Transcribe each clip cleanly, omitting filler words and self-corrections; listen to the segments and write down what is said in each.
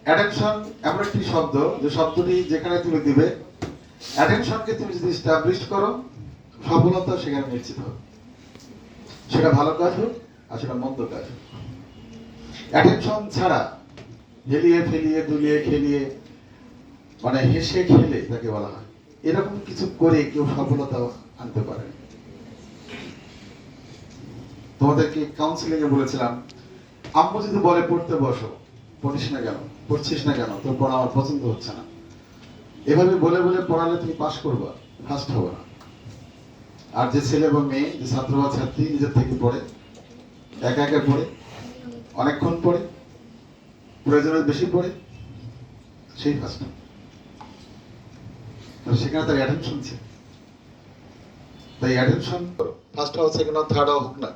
Attention এমন একটি শব্দ যে শব্দটি যেখানে তুমি দিবে, অ্যাটেনশনকে তুমি যদি এস্টাবলিশ করো, সফলতা সেখানে নিশ্চিত হবে। সেটা ভালো কাজ হোক আর সেটা মন্দ কাজ হোক। অ্যাটেনশন ছাড়া হেলিয়ে ফেলিয়ে দুলিয়ে খেলিয়ে মানে হেসে খেলে তাকে বলা হয়, এরকম কিছু করে কেউ সফলতা আনতে পারে। তোমাদেরকে কাউন্সিলিং এ বলেছিলাম, আম্মু যদি বলে পড়তে বসো, পড়িস না কেন, পড়ছিস না কেন, তোর পড়া আমার পছন্দ হচ্ছে না, এভাবে বলে বলে পড়ালে তুমি পাস করবা, ফার্স্ট হবে না। আর যে ছেলে বা মেয়ে, যে ছাত্র বা ছাত্রী নিজের থেকে পড়ে, একা একা পড়ে, অনেকক্ষণ পড়ে, প্রয়োজনের বেশি পড়ে, সেই ফার্স্ট। সেখানে তার অ্যাটেনশন ছিল। তাই অ্যাটেনশন ফার্স্ট হওয়া, সেকেন্ড হওয়া, থার্ড হওয়া হোক না,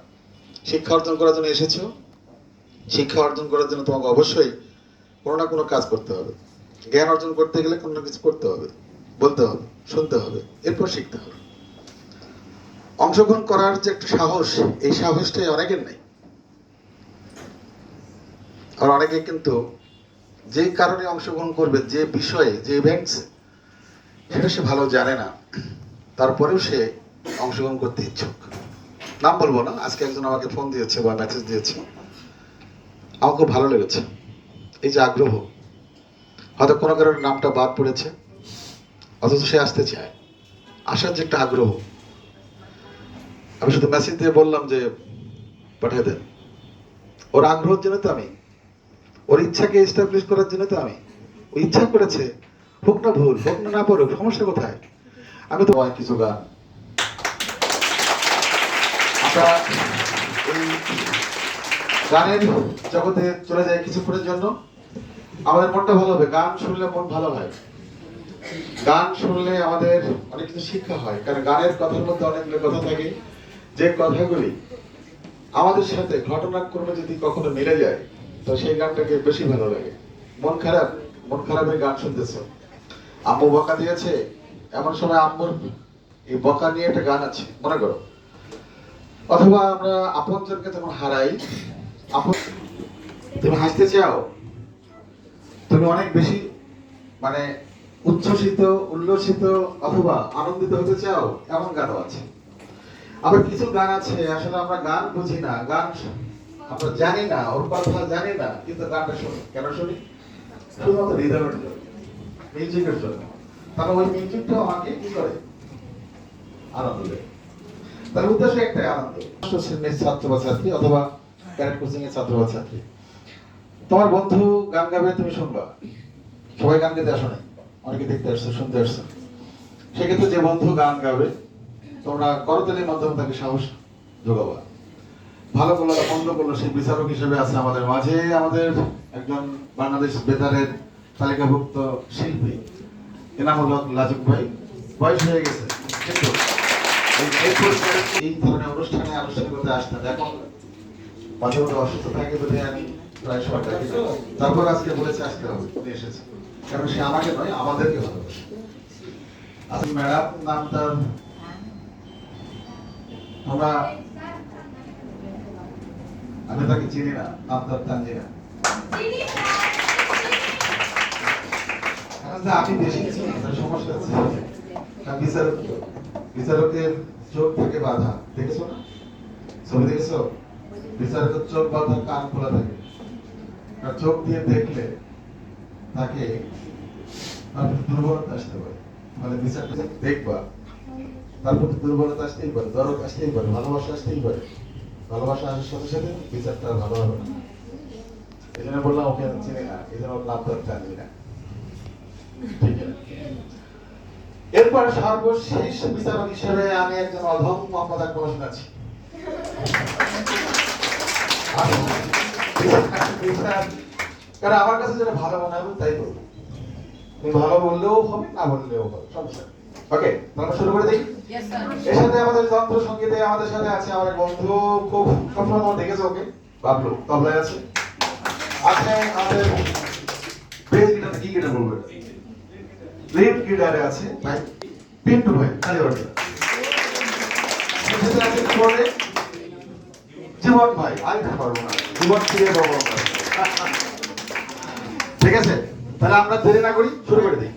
শিক্ষা অর্জন করার জন্য এসেছো, শিক্ষা অর্জন করার জন্য তোমাকে অবশ্যই কোনো না কোনো কাজ করতে হবে। জ্ঞান অর্জন করতে গেলে কোনো না কিছু করতে হবে, বলতে হবে, শুনতে হবে, এরপর শিখতে হবে। অংশগ্রহণ করার যে একটা সাহস, এই সাহসটাই অনেকের নেই। আর অনেকে কিন্তু যে কারণে অংশগ্রহণ করবে, যে বিষয়ে, যে ইভেন্টস, সেটা সে ভালো জানে না, তারপরেও সে অংশগ্রহণ করতে ইচ্ছুক। নাম বলবো না, আজকে একজন আমাকে ফোন দিয়েছে বা মেসেজ দিয়েছে, আমার খুব ভালো লেগেছে। এই যে আগ্রহ, হয়তো কোনো কারোর নামটা বাদ পড়েছে, অথচ সে আসতে চায়, আসার যে একটা আগ্রহ। আমি শুধু মেসেজ দিয়ে বললাম যে পাঠিয়ে দেন। ওর আগ্রহের জন্য তো আমি, ওর ইচ্ছাকে এস্টাবলিশ করার জন্য তো আমি, ও ইচ্ছা করেছে, হোক না ভুল, হোক না না পড়ুক, সমস্যা কোথায়? আমি তো কিছু গান আমরা এই গানের জগতে চলে যাই কিছুক্ষণের জন্য, আমাদের মনটা ভালো হবে। গান শুনলে মন ভালো হয়, গান শুনলে আমাদের অনেক কিছু শিক্ষা হয়। কারণ গানের কথার মধ্যে অনেকগুলো কথা থাকে, যে কথাগুলি আমাদের সাথে ঘটনাক্রমে যদি কখনো মিলে যায়, তো সেই গানটাকে বেশি ভালো লাগে। মন খারাপ, মন খারাপের গান শুনতেছে, আম্মু বকা দিয়েছে, এমন সময় আম্মুর এই বকা নিয়ে একটা গান আছে, মনে করো। অথবা আমরা আপনজনকে যখন হারাই, আপন, তুমি হাসতে চাও, তুমি অনেক বেশি মানে উচ্ছ্বসিত, উল্লসিত অথবা আনন্দিত হতে চাও, এমন গানও আছে। আবার কিছু গান আছে আসলে আমরা গান বুঝি না, গান আমরা জানি না, ওর কথা জানি না, কিন্তু গানটা শুনি। কেন শুনি? শুধুমাত্র রিদমের জন্য, মিউজিকের জন্য। তাহলে ওই মিউজিকটাও আমাকে কি করে? আনন্দ দেয়। তার উদ্দেশ্য একটাই, আনন্দ। ষষ্ঠ শ্রেণীর ছাত্র বা ছাত্রী অথবা ক্যারেট কোচিং এর ছাত্র বা ছাত্রী, তোমার বন্ধু গান গাবে, তুমি শুনবা। সবাই গান গাইতে আসো নাই, অনেকে দেখতে আসছো, শুনতে আসছো। সেক্ষেত্রে যে বন্ধু গান গাবে, তোমরা করতালির মাধ্যমে তাকে সাহস যোগাবা। ভালো করলো না মন্দ করলো, সেই বিচারক হিসেবে আছে আমাদের মাঝে আমাদের একজন বাংলাদেশ বেতারের তালিকাভুক্ত শিল্পী, এনাম হল লাজুক ভাই। বয়স হয়ে গেছে, কিন্তু এই ধরনের অনুষ্ঠানে আনুষ্ঠানিকতা আসতে এখন মাঝে মধ্যে অসুস্থ থাকে বলে আমি প্রায় সময় ডাকি, তারপর আজকে বলেছে আসতে হবে, উনি এসেছে। কারণ সে আমাকে নয়, আমাদেরকে ভালোবাসে। আজকে ম্যাডাম নামটা আমরা, আমি তাকে চিনি না, নাম তার তানজিনা। আমি বেশি কিছু না, তার সমস্যা আছে। বিচারক, বিচারকের চোখ থেকে বাধা, দেখেছো না? ছবি দেখেছো? বিচারকের চোখ বাধা, কান খোলা থাকে। আর চোখ দিয়ে দেখলে তাকে দুর্বলতা আসতে পারে। মানে বিচারটা দেখবা, তার প্রতি দুর্বলতা আসতেই পারে, দরদ আসতেই পারে, ভালোবাসা আসতেই পারে। ভালোবাসা আসার সাথে সাথে বিচারটা ভালো হবে না। এই জন্য বললাম ওকে আমি চিনি না, এই জন্য নাম তো জানি না। ঠিক আছে। এরপর সর্বশেষ বিচারক হিসেবে আমি একজন অধম মোহাম্মদ আকবর হোসেন আছি। কারণ আমার কাছে যেটা ভালো মনে হবে তাই বলবো। তুমি ভালো বললেও হবে, না বললেও হবে, সমস্যা। ওকে, তাহলে শুরু করে দিই। এর সাথে আমাদের যন্ত্র সঙ্গীতে আমাদের সাথে আছে আমার বন্ধু, খুব সবসময় দেখেছো ওকে, বাবলু তবলায় আছে। আছে আমাদের বেস গিটারে, কি গিটার বলবো, লিড গিটারে আছে ভাই পিন্টু ভাই, খালি ওটা। সাথে আছে পরে জীবন ভাই, আমি পারবো না, জীবন ফিরে বাবা। ঠিক আছে, তাহলে আমরা দেরি না করি, শুরু করে দিই।